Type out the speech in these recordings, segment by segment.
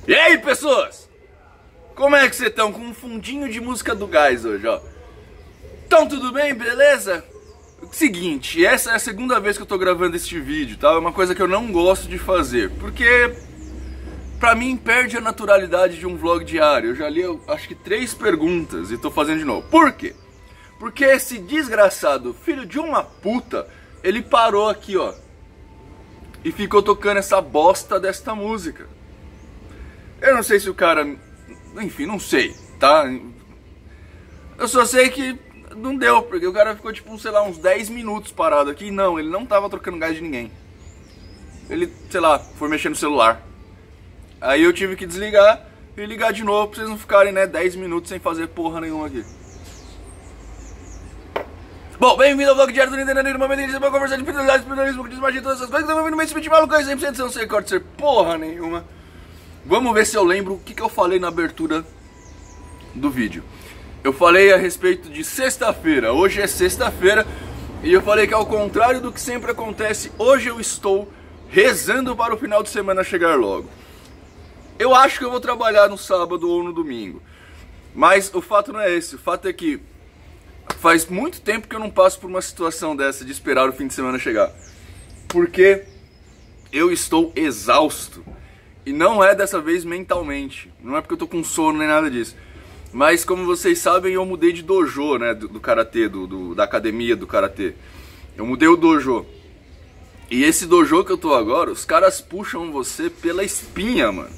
E aí, pessoas? Como é que vocês estão? Com um fundinho de música do Gás hoje, ó. Então, tudo bem? Beleza? Seguinte, essa é a segunda vez que eu tô gravando este vídeo, tá? É uma coisa que eu não gosto de fazer, porque pra mim perde a naturalidade de um vlog diário. Eu já li, acho que 3 perguntas e tô fazendo de novo. Por quê? Porque esse desgraçado filho de uma puta, ele parou aqui, ó, e ficou tocando essa bosta desta música. Eu não sei se o cara... Enfim, não sei, tá? Eu só sei que não deu, porque o cara ficou tipo, sei lá, uns 10 minutos parado aqui. Não, ele não tava trocando gás de ninguém. Ele, sei lá, foi mexer no celular. Aí eu tive que desligar e ligar de novo pra vocês não ficarem, né, 10 minutos sem fazer porra nenhuma aqui. Bom, bem-vindo ao vlog diário do Nintendo, no momento em que a gente vai conversar de fidelidade, espiritualismo, desmagia, todas essas coisas que estão vindo no meio de maluco, 100% não sei corte ser porra nenhuma. Vamos ver se eu lembro o que eu falei na abertura do vídeo. Eu falei a respeito de sexta-feira. Hoje é sexta-feira e eu falei que, ao contrário do que sempre acontece, hoje eu estou rezando para o final de semana chegar logo. Eu acho que eu vou trabalhar no sábado ou no domingo, mas o fato não é esse. O fato é que faz muito tempo que eu não passo por uma situação dessa de esperar o fim de semana chegar, porque eu estou exausto. E não é dessa vez mentalmente, não é porque eu tô com sono nem nada disso. Mas como vocês sabem, eu mudei de dojo, né, do karatê, da academia do karatê. Eu mudei o dojo. E esse dojo que eu tô agora, os caras puxam você pela espinha, mano.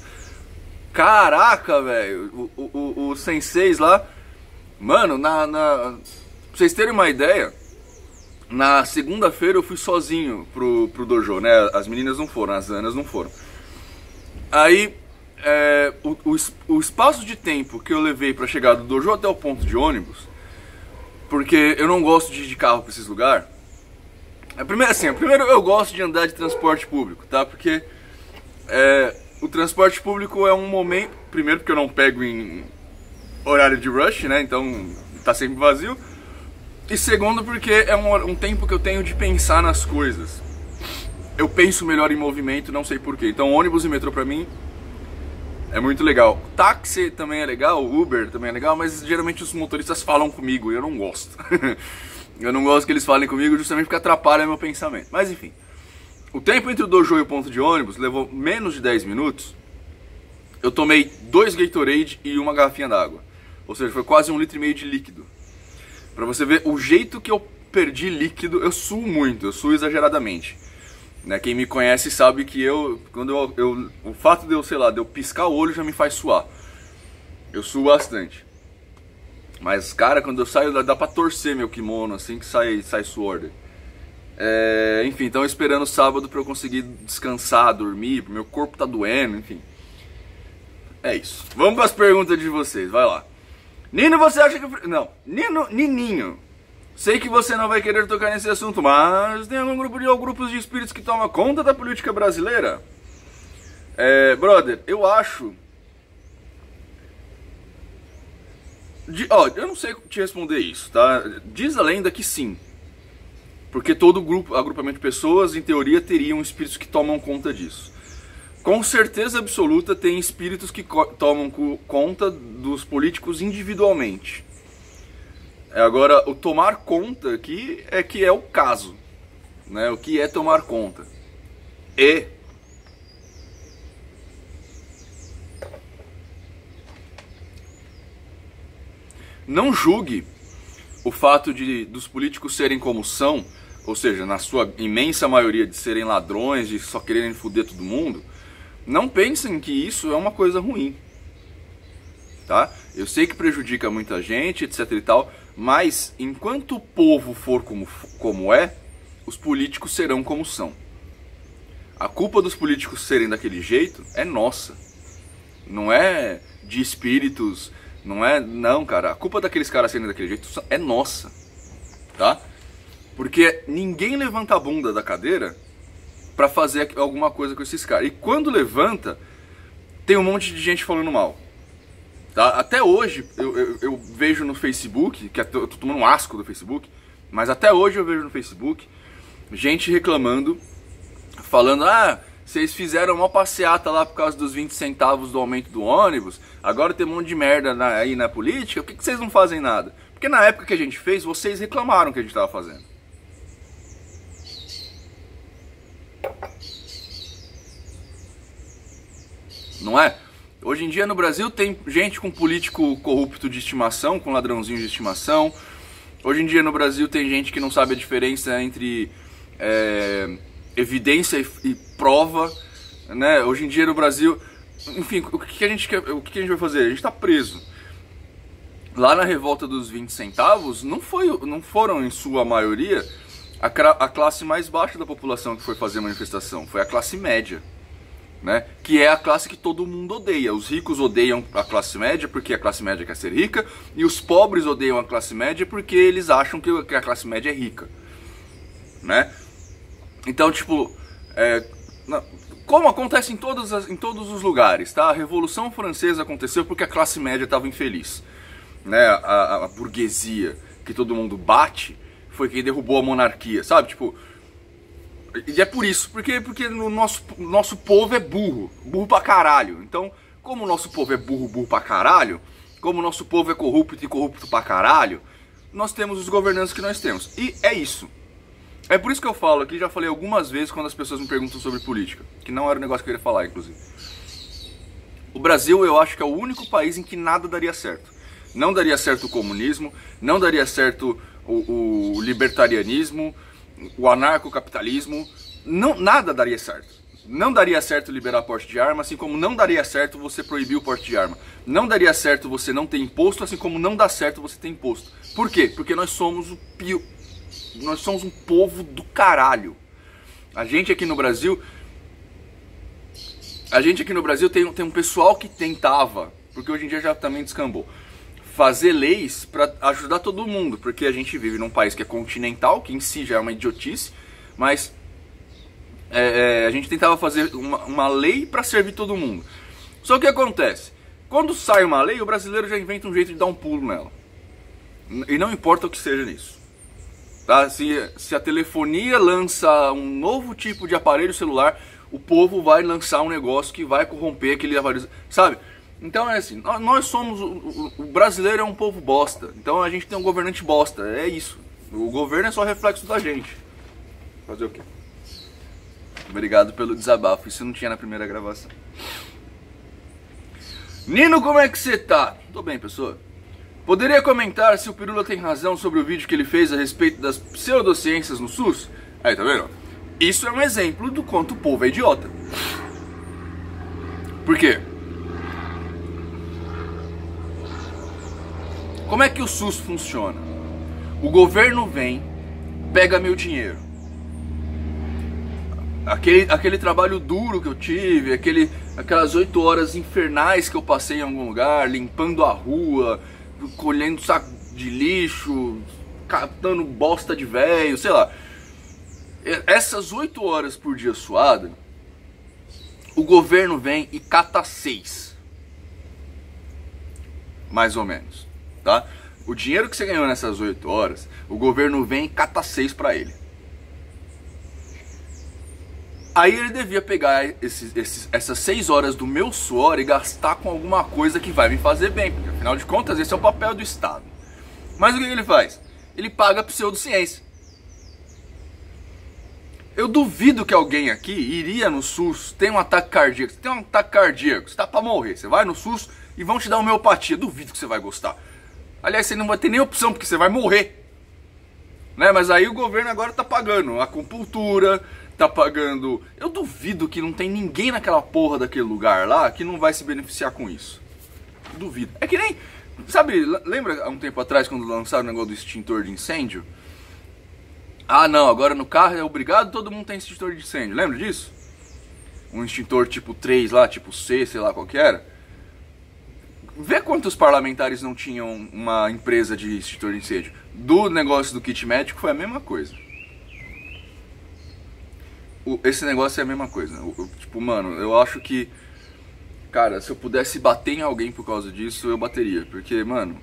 Caraca, velho, os senseis lá. Mano, pra vocês terem uma ideia, na segunda-feira eu fui sozinho pro dojo, né, as meninas não foram, as anas não foram. Aí, o espaço de tempo que eu levei pra chegar do dojo até o ponto de ônibus, porque eu não gosto de ir de carro pra esses lugares. Primeiro eu gosto de andar de transporte público, tá? Porque o transporte público é um momento... Primeiro porque eu não pego em horário de rush, né? Então tá sempre vazio. E segundo porque é um tempo que eu tenho de pensar nas coisas. Eu penso melhor em movimento, não sei porquê. Então ônibus e metrô pra mim é muito legal. Táxi também é legal, Uber também é legal, mas geralmente os motoristas falam comigo e eu não gosto. Eu não gosto que eles falem comigo justamente porque atrapalha meu pensamento. Mas enfim, o tempo entre o dojo e o ponto de ônibus levou menos de 10 minutos. Eu tomei 2 Gatorade e uma garrafinha d'água. Ou seja, foi quase 1,5 litro de líquido. Pra você ver o jeito que eu perdi líquido, eu suo muito, eu suo exageradamente. Né, quem me conhece sabe que o fato de eu, sei lá, de eu piscar o olho já me faz suar. Eu suo bastante. Mas, cara, quando eu saio, dá pra torcer meu kimono, assim, que sai suor. Enfim, então esperando sábado pra eu conseguir descansar, dormir, meu corpo tá doendo, enfim. É isso. Vamos pras perguntas de vocês, vai lá. Nino, você acha que... Não, Nininho. Sei que você não vai querer tocar nesse assunto, mas tem algum grupos de espíritos que tomam conta da política brasileira? Brother, eu acho... eu não sei te responder isso, tá? Diz a lenda que sim. Porque todo agrupamento de pessoas, em teoria, teriam espíritos que tomam conta disso. Com certeza absoluta tem espíritos que tomam conta dos políticos individualmente. Agora, o tomar conta aqui é que é o caso, né? O que é tomar conta? Não julgue o fato dos políticos serem como são, ou seja, na sua imensa maioria de serem ladrões, de só quererem foder todo mundo. Não pensem que isso é uma coisa ruim, tá? Eu sei que prejudica muita gente, etc e tal, mas enquanto o povo for como é, os políticos serão como são. A culpa dos políticos serem daquele jeito é nossa. Não é de espíritos, não, cara. A culpa daqueles caras serem daquele jeito é nossa, tá? Porque ninguém levanta a bunda da cadeira pra fazer alguma coisa com esses caras. E quando levanta, tem um monte de gente falando mal. Tá? Até hoje eu vejo no Facebook, que eu tô tomando um asco do Facebook, mas até hoje eu vejo no Facebook gente reclamando, falando, Vocês fizeram uma passeata lá por causa dos 20 centavos do aumento do ônibus. Agora tem um monte de merda aí na política. Por que vocês não fazem nada? Porque na época que a gente fez, vocês reclamaram que a gente estava fazendo. Não é? Hoje em dia no Brasil tem gente com político corrupto de estimação, com ladrãozinho de estimação. Hoje em dia no Brasil tem gente que não sabe a diferença entre evidência e prova, né? Hoje em dia no Brasil, enfim, o que a gente vai fazer? A gente está preso. Lá na revolta dos 20 centavos, não foram em sua maioria a classe mais baixa da população que foi fazer a manifestação, foi a classe média. Né? Que é a classe que todo mundo odeia. Os ricos odeiam a classe média porque a classe média quer ser rica, e os pobres odeiam a classe média porque eles acham que a classe média é rica, né? Então, tipo, como acontece em todos os lugares, tá? A Revolução Francesa aconteceu porque a classe média estava infeliz, né? A burguesia, que todo mundo bate, foi quem derrubou a monarquia, sabe? Tipo, e é por isso, porque o nosso povo é burro pra caralho. Então, como o nosso povo é burro pra caralho, como o nosso povo é corrupto e corrupto pra caralho, nós temos os governantes que nós temos. E é isso. É por isso que eu falo aqui, já falei algumas vezes quando as pessoas me perguntam sobre política, que não era o negócio que eu queria falar, inclusive. O Brasil, eu acho que é o único país em que nada daria certo. Não daria certo o comunismo, não daria certo o libertarianismo, o anarcocapitalismo, nada daria certo. Não daria certo liberar porte de arma, assim como não daria certo você proibir o porte de arma. Não daria certo você não ter imposto, assim como não dá certo você ter imposto. Por quê? Porque nós somos um povo do caralho. A gente aqui no Brasil tem um pessoal que tentava, porque hoje em dia já também descambou, fazer leis para ajudar todo mundo, porque a gente vive num país que é continental, que em si já é uma idiotice, mas a gente tentava fazer uma lei para servir todo mundo. Só que o que acontece? Quando sai uma lei, o brasileiro já inventa um jeito de dar um pulo nela. E não importa o que seja nisso. Tá? Se a telefonia lança um novo tipo de aparelho celular, o povo vai lançar um negócio que vai corromper aquele aparelho, sabe? Então é assim, nós somos, o brasileiro é um povo bosta, então a gente tem um governante bosta, é isso. O governo é só reflexo da gente. Fazer o quê? Obrigado pelo desabafo, isso não tinha na primeira gravação. Nino, como é que você tá? Tô bem, pessoa. Poderia comentar se o Pirula tem razão sobre o vídeo que ele fez a respeito das pseudociências no SUS? Aí, tá vendo? Isso é um exemplo do quanto o povo é idiota. Por quê? Como é que o SUS funciona? O governo vem, pega meu dinheiro. Aquele trabalho duro que eu tive, aquelas 8 horas infernais que eu passei em algum lugar, limpando a rua, colhendo saco de lixo, catando bosta de velho, sei lá. Essas 8 horas por dia suada, o governo vem e cata 6. Mais ou menos. Tá? O dinheiro que você ganhou nessas 8 horas, o governo vem e cata 6 pra ele. Aí ele devia pegar essas 6 horas do meu suor e gastar com alguma coisa que vai me fazer bem, porque afinal de contas esse é o papel do Estado. Mas o que ele faz? Ele paga pseudociência. Eu duvido que alguém aqui iria no SUS, tem um ataque cardíaco, você tá pra morrer, você vai no SUS e vão te dar homeopatia, duvido que você vai gostar. Aliás, você não vai ter nem opção, porque você vai morrer. Né? Mas aí o governo agora tá pagando acupuntura, tá pagando... Eu duvido que não tem ninguém naquela porra daquele lugar lá que não vai se beneficiar com isso. Duvido. É que nem... Sabe, lembra há um tempo atrás quando lançaram o negócio do extintor de incêndio? Ah não, agora no carro é obrigado, todo mundo tem extintor de incêndio. Lembra disso? Um extintor tipo 3 lá, tipo C, sei lá qual que era. Vê quantos parlamentares não tinham uma empresa de extintor de incêndio. Do negócio do kit médico foi a mesma coisa. Esse negócio é a mesma coisa. Tipo, mano, eu acho que... Cara, se eu pudesse bater em alguém por causa disso, eu bateria. Porque, mano...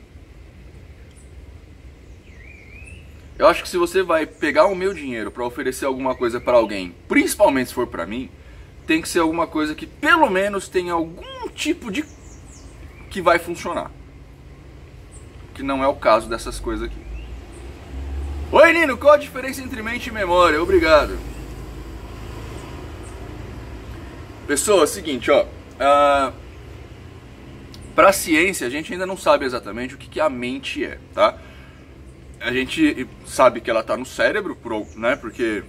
Eu acho que se você vai pegar o meu dinheiro pra oferecer alguma coisa pra alguém, principalmente se for pra mim, tem que ser alguma coisa que pelo menos tenha algum tipo de que vai funcionar. Que não é o caso dessas coisas aqui. Oi, Nino, qual a diferença entre mente e memória? Obrigado. Pessoal, é o seguinte, ó. Pra ciência, a gente ainda não sabe exatamente o que a mente é, tá? A gente sabe que ela tá no cérebro, né? Porque...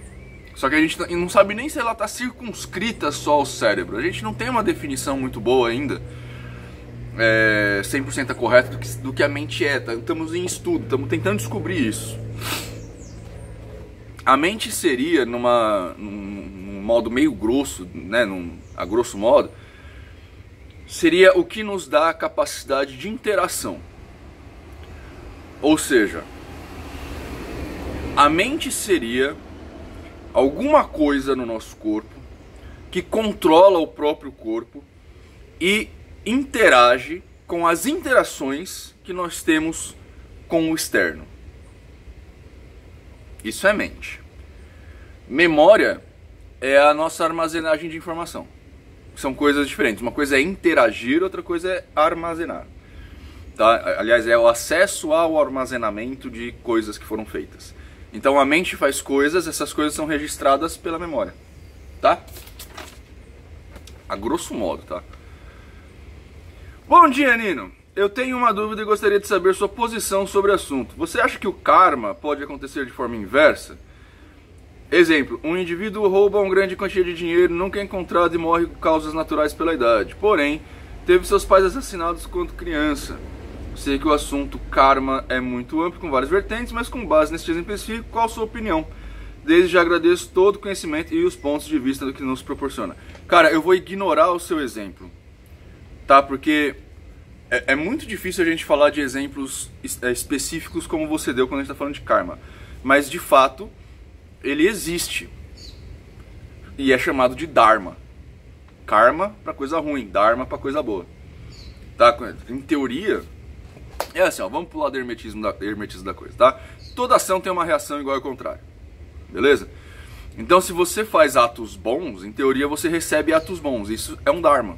Só que a gente não sabe nem se ela tá circunscrita só ao cérebro. A gente não tem uma definição muito boa ainda, 100% correta do que a mente é. Estamos em estudo, estamos tentando descobrir isso. A mente seria, num modo meio grosso, né, a grosso modo, seria o que nos dá a capacidade de interação. Ou seja, a mente seria alguma coisa no nosso corpo que controla o próprio corpo e interage com as interações que nós temos com o externo. Isso é mente. Memória é a nossa armazenagem de informação. São coisas diferentes. Uma coisa é interagir, outra coisa é armazenar. Tá? Aliás, é o acesso ao armazenamento de coisas que foram feitas. Então a mente faz coisas, essas coisas são registradas pela memória. Tá? A grosso modo, tá? Bom dia, Nino. Eu tenho uma dúvida e gostaria de saber sua posição sobre o assunto. Você acha que o karma pode acontecer de forma inversa? Exemplo, um indivíduo rouba uma grande quantia de dinheiro, nunca é encontrado e morre por causas naturais pela idade. Porém, teve seus pais assassinados quando criança. Sei que o assunto karma é muito amplo, com várias vertentes, mas com base nesse exemplo específico, qual a sua opinião? Desde já agradeço todo o conhecimento e os pontos de vista do que nos proporciona. Cara, eu vou ignorar o seu exemplo, tá? Porque é muito difícil a gente falar de exemplos específicos como você deu quando a gente está falando de karma. Mas, de fato, ele existe. E é chamado de dharma. Karma para coisa ruim, dharma para coisa boa. Tá? Em teoria, é assim, ó, vamos pro lado do hermetismo da coisa, tá? Toda ação tem uma reação igual ao contrário. Beleza? Então, se você faz atos bons, em teoria você recebe atos bons. Isso é um dharma.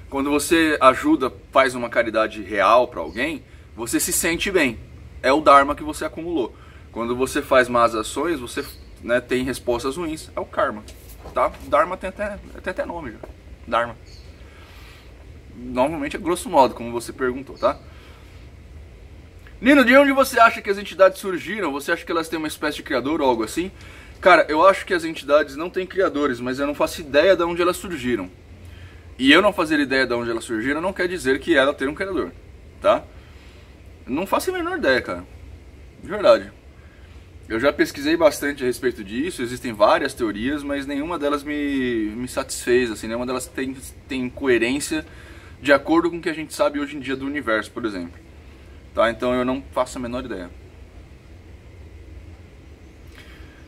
Quando você ajuda, faz uma caridade real para alguém, você se sente bem. É o dharma que você acumulou. Quando você faz más ações, você, né, tem respostas ruins. É o karma. Tá? Dharma tem até nome já. Dharma. Normalmente é grosso modo, como você perguntou, tá? Nino, de onde você acha que as entidades surgiram? Você acha que elas têm uma espécie de criador ou algo assim? Cara, eu acho que as entidades não têm criadores, mas eu não faço ideia de onde elas surgiram. E eu não fazer ideia de onde elas surgiram não quer dizer que ela tem um criador, tá? Não faço a menor ideia, cara. De verdade. Eu já pesquisei bastante a respeito disso, existem várias teorias, mas nenhuma delas me satisfez, assim, nenhuma delas tem coerência de acordo com o que a gente sabe hoje em dia do universo, por exemplo. Tá? Então eu não faço a menor ideia.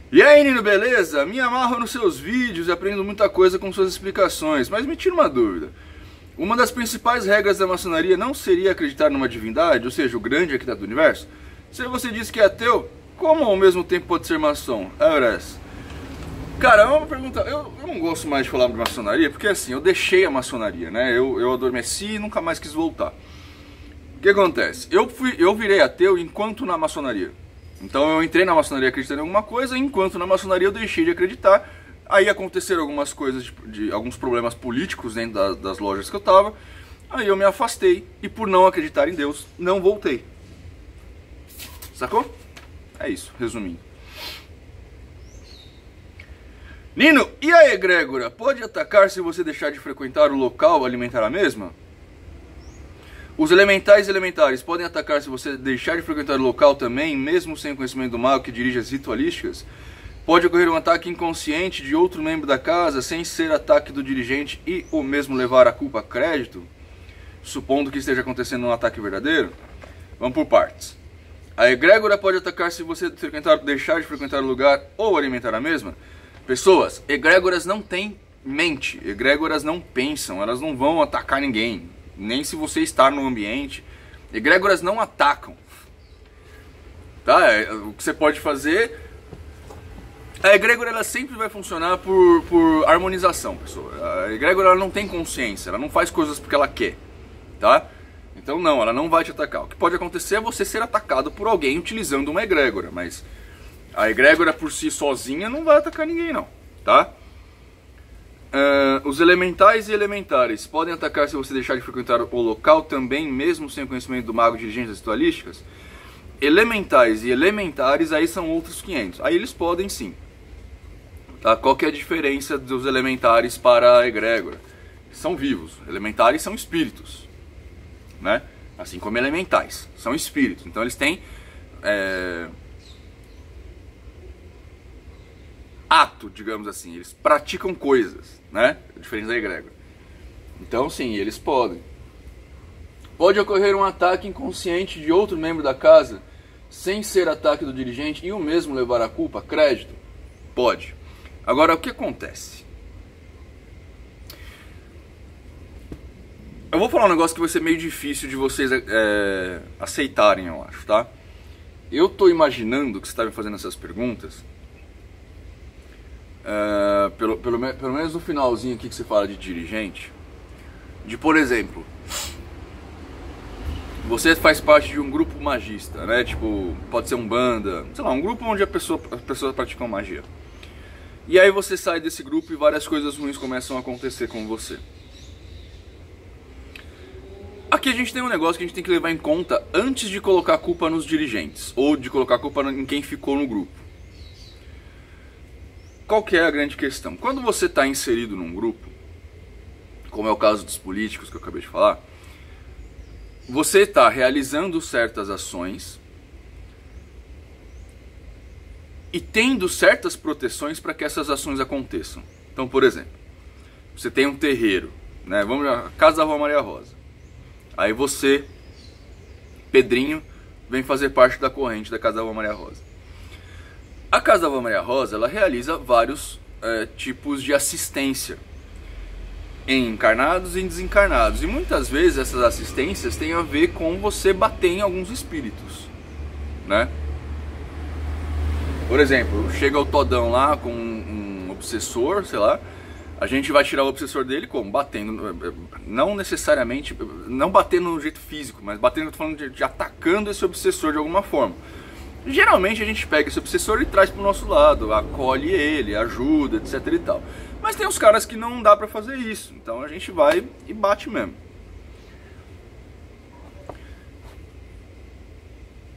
E aí, Nino, beleza? Me amarro nos seus vídeos e aprendo muita coisa com suas explicações, mas me tira uma dúvida. Uma das principais regras da maçonaria não seria acreditar numa divindade, ou seja, o grande arquiteto do universo? Se você diz que é ateu, como ao mesmo tempo pode ser maçom? Cara, é uma pergunta. Eu não gosto mais de falar de maçonaria, porque assim, eu deixei a maçonaria, né? Eu adormeci e nunca mais quis voltar. O que acontece? Eu virei ateu enquanto na maçonaria. Então eu entrei na maçonaria acreditando em alguma coisa, enquanto na maçonaria eu deixei de acreditar. Aí aconteceram algumas coisas, alguns problemas políticos dentro das lojas que eu tava. Aí eu me afastei e por não acreditar em Deus, não voltei. Sacou? É isso, resumindo. Nino, e a egrégora? Pode atacar se você deixar de frequentar o local alimentar a mesma? Os elementais e elementares podem atacar se você deixar de frequentar o local também, mesmo sem conhecimento do mago que dirige as ritualísticas? Pode ocorrer um ataque inconsciente de outro membro da casa, sem ser ataque do dirigente e ou mesmo levar a culpa a crédito? Supondo que esteja acontecendo um ataque verdadeiro? Vamos por partes. A egrégora pode atacar se você deixar de frequentar o lugar ou alimentar a mesma? Pessoas, egrégoras não têm mente, egrégoras não pensam, elas não vão atacar ninguém. Nem se você está no ambiente. Egrégoras não atacam. Tá? O que você pode fazer A egrégora ela sempre vai funcionar por harmonização, pessoal. A egrégora ela não tem consciência, ela não faz coisas porque ela quer, tá? Então não, ela não vai te atacar. O que pode acontecer é você ser atacado por alguém utilizando uma egrégora, mas a egrégora por si sozinha não vai atacar ninguém não, tá? Os elementais e elementares podem atacar se você deixar de frequentar o local também, mesmo sem conhecimento do mago, dirigentes ritualísticas? Elementais e elementares aí são outros 500. Aí eles podem sim. Tá? Qual que é a diferença dos elementares para a egrégora? São vivos. Elementares são espíritos, né? Assim como elementais são espíritos. Então eles têm ato, digamos assim. Eles praticam coisas, né? Diferente da egrégora. Então sim, eles podem. Pode ocorrer um ataque inconsciente de outro membro da casa sem ser ataque do dirigente e o mesmo levar a culpa? Crédito? Pode. Agora, o que acontece? Eu vou falar um negócio que vai ser meio difícil de vocês aceitarem, eu acho, tá? Eu tô imaginando que você está me fazendo essas perguntas, pelo menos no finalzinho aqui que você fala de dirigente, de, por exemplo, você faz parte de um grupo magista, né? Tipo, pode ser um banda, sei lá, um grupo onde as pessoas praticam magia. E aí você sai desse grupo e várias coisas ruins começam a acontecer com você. Aqui a gente tem um negócio que a gente tem que levar em conta antes de colocar a culpa nos dirigentes, ou de colocar a culpa em quem ficou no grupo. Qual que é a grande questão? Quando você está inserido num grupo, como é o caso dos políticos que eu acabei de falar, você está realizando certas ações e tendo certas proteções para que essas ações aconteçam. Então, por exemplo, você tem um terreiro, né? Vamos lá, Casa da Vó Maria Rosa. Aí você, Pedrinho, vem fazer parte da corrente da Casa da Vó Maria Rosa. A Casa da Vó Maria Rosa, ela realiza vários tipos de assistência em encarnados e em desencarnados. E muitas vezes essas assistências têm a ver com você bater em alguns espíritos, né? Por exemplo, chega o Todão lá com um obsessor, sei lá, a gente vai tirar o obsessor dele como? Batendo, não necessariamente, não batendo no jeito físico, mas batendo, eu tô falando de atacando esse obsessor de alguma forma. Geralmente a gente pega esse obsessor e traz pro nosso lado, acolhe ele, ajuda, etc e tal. Mas tem uns caras que não dá pra fazer isso, então a gente vai e bate mesmo.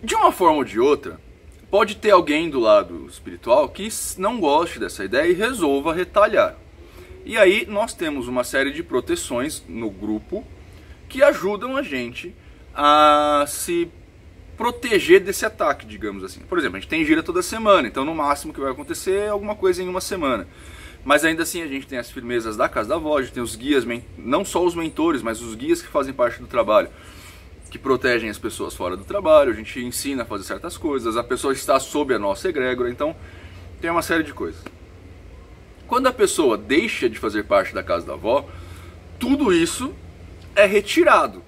De uma forma ou de outra, pode ter alguém do lado espiritual que não goste dessa ideia e resolva retalhar. E aí nós temos uma série de proteções no grupo que ajudam a gente a se proteger desse ataque, digamos assim. Por exemplo, a gente tem gira toda semana, então no máximo que vai acontecer é alguma coisa em uma semana. Mas ainda assim a gente tem as firmezas da Casa da Vó, a gente tem os guias, não só os mentores, mas os guias que fazem parte do trabalho, que protegem as pessoas fora do trabalho, a gente ensina a fazer certas coisas, a pessoa está sob a nossa egrégora, então tem uma série de coisas. Quando a pessoa deixa de fazer parte da Casa da Vó, tudo isso é retirado.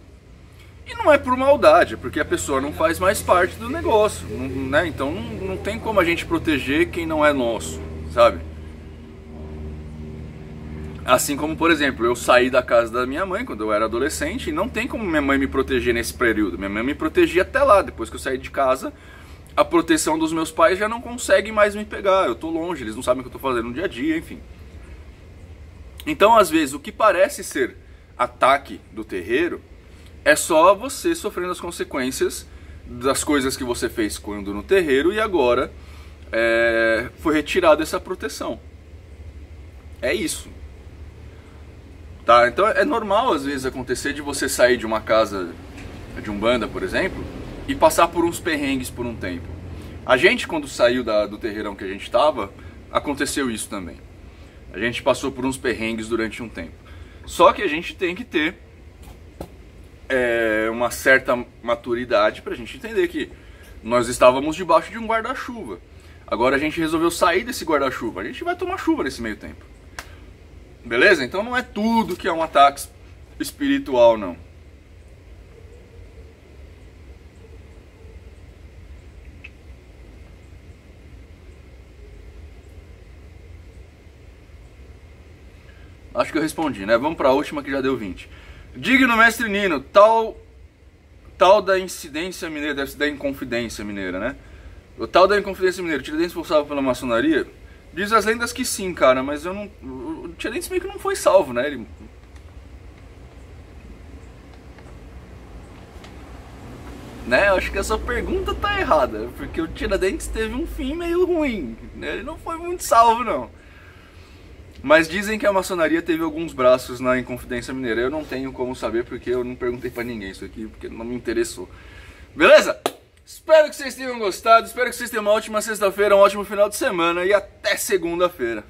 E não é por maldade, é porque a pessoa não faz mais parte do negócio, né? Então não tem como a gente proteger quem não é nosso, sabe? Assim como, por exemplo, eu saí da casa da minha mãe quando eu era adolescente e não tem como minha mãe me proteger nesse período. Minha mãe me protegia até lá. Depois que eu saí de casa, a proteção dos meus pais já não consegue mais me pegar. Eu tô longe, eles não sabem o que eu tô fazendo no dia a dia, enfim. Então, às vezes, o que parece ser ataque do terreiro é só você sofrendo as consequências das coisas que você fez quando no terreiro e agora foi retirada essa proteção. É isso. Tá? Então é normal às vezes acontecer de você sair de uma casa de umbanda, por exemplo, e passar por uns perrengues por um tempo. A gente, quando saiu do terreirão que a gente estava, aconteceu isso também. A gente passou por uns perrengues durante um tempo. Só que a gente tem que ter uma certa maturidade pra gente entender que nós estávamos debaixo de um guarda-chuva. Agora a gente resolveu sair desse guarda-chuva. A gente vai tomar chuva nesse meio tempo. Beleza? Então não é tudo que é um ataque espiritual, não. Acho que eu respondi, né? Vamos pra última que já deu 20. Digno mestre Nino, tal da incidência mineira, deve ser da Inconfidência Mineira, né? O tal da Inconfidência Mineira, o Tiradentes foi salvo pela maçonaria? Diz as lendas que sim, cara, mas eu não... O Tiradentes meio que não foi salvo, né? Ele... Né? Eu acho que essa pergunta tá errada, porque o Tiradentes teve um fim meio ruim, né? Ele não foi muito salvo, não. Mas dizem que a maçonaria teve alguns braços na Inconfidência Mineira. Eu não tenho como saber porque eu não perguntei pra ninguém isso aqui, porque não me interessou. Beleza? Espero que vocês tenham gostado, espero que vocês tenham uma ótima sexta-feira, um ótimo final de semana e até segunda-feira.